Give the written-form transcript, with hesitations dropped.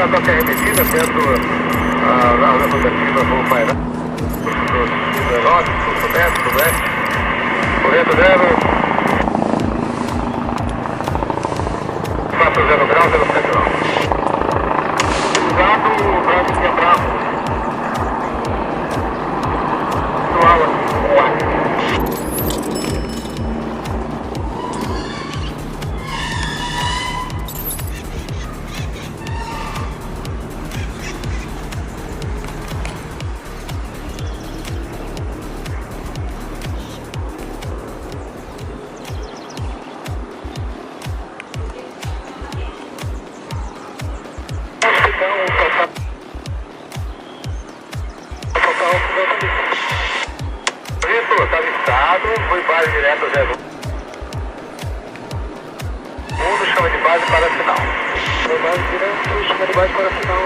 a toque remetida, tendo a rotativa voo pairão, do norte, do sudeste, do oeste, correndo 40 graus, 07 graus. Cuidado, o braço de abraço. Atual aqui, o ar. Está avistado, foi base direto 01. Mundo chama de base para final. Foi base direto, chama de base para final.